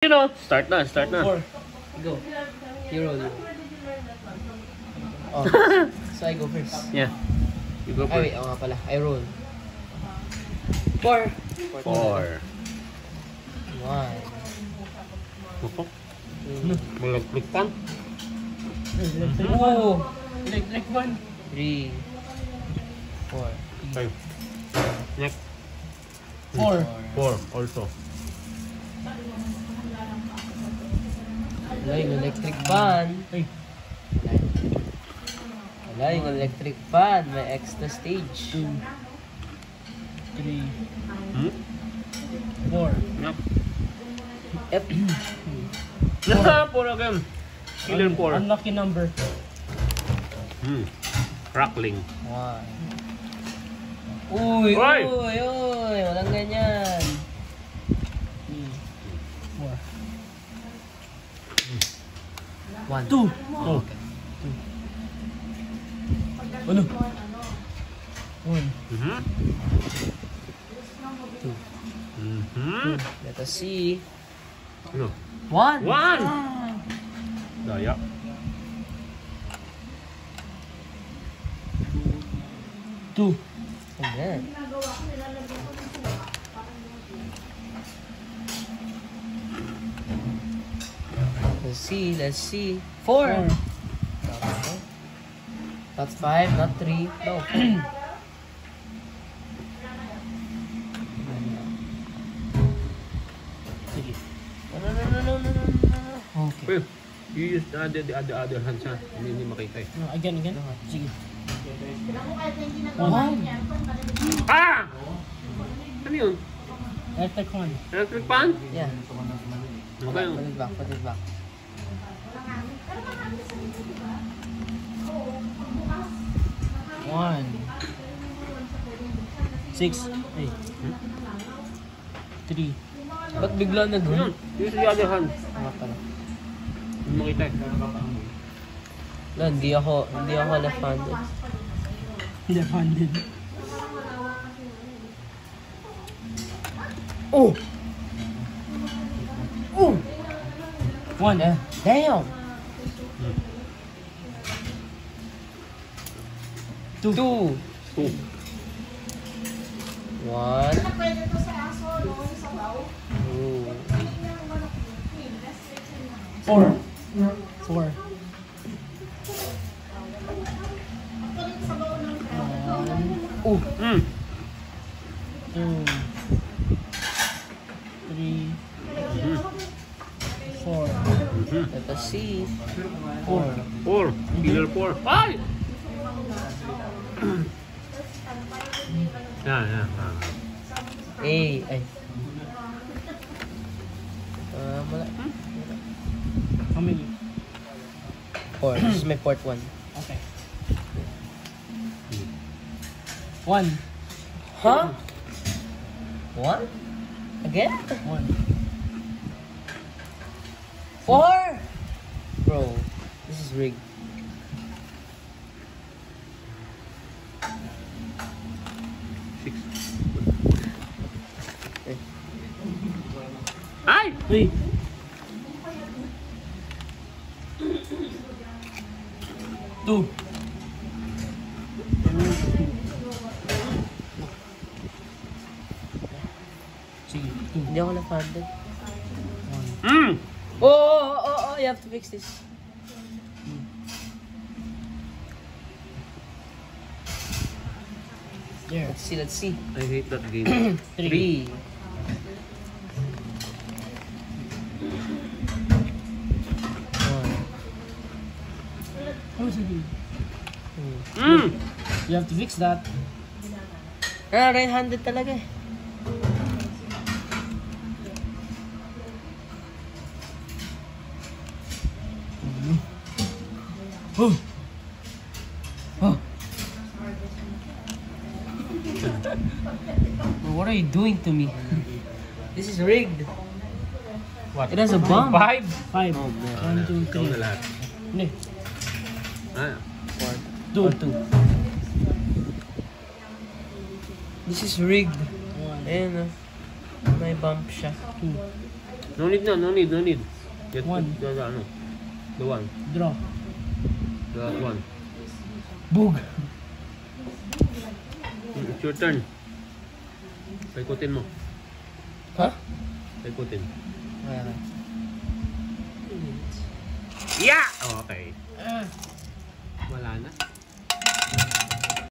You know, start na. Four. Go. You roll. Oh. So I go first. Yeah. You go Ay, wait. first. Oo nga pala. I roll. Four. 4. One. Opo. Malagplik pan. Two. Like one. 3. 4. 5. Next. 4. 4 also. Wala yung electric fan. Ay. Wala yung electric fan. May extra stage. 2. 3. Hmm? 4. Yep. Yep. Four again. Killer 4. Unlucky number. Rackling. 1. Uy, Oy! uy. Walang ganyan. 4. 1. 2. Oh. Ano? 1. Mhm. 2. Let us see. Ano? 1. 1. Daya. 2. Ayan. Let's see. 4. That's 5, not 3. No. Sige. No. Okay. Well, you use the other hand siya. Hindi makita eh. Again. Sige. 1. Ah! Ano yun? Electric one. Electric pan? Yeah. Okay. Put it back. 1. 6. 8. 3. Ba't bigla na Yun. dun? Use the other hand. Nga pala. Hindi makita eh. No, hindi ako left-handed. Left-handed. Oh! 1. Damn! 2. 2. 2. 1. Pwede to sa aso, no? Yung sabaw. 4. 4. Pwede sabaw ng 1. Oh! 2. 3. 4. Let us see. 4. 4. Killer 4. Ay! Yan. Ay. Wala. How many? 4. This is my fourth one. Okay. 1. Huh? 1? Again? 1. 4? Bro, this is rigged. Ay! 3. 2. Sige, 2. Hindi ako left-handed. 1. Oh, you have to fix this. There. Let's see. I hate that game. 3. How is it doing? Mm. You have to fix that. Right-handed talaga eh. Oh. What are you doing to me? This is rigged. What? It has a bomb. 5? 5. Oh, 1, 2, ikaw na 3. lahat. Hindi. Ah. 2. 2. This is rigged. 1. Ayan, may bump siya. 2. No need na, no need, no need. Just One. put the ano. The one. Draw. The one. Boog. It's your turn. Paikutin mo. Ha? Paikutin. Ayan. Yeah! Oh, okay. Wala na.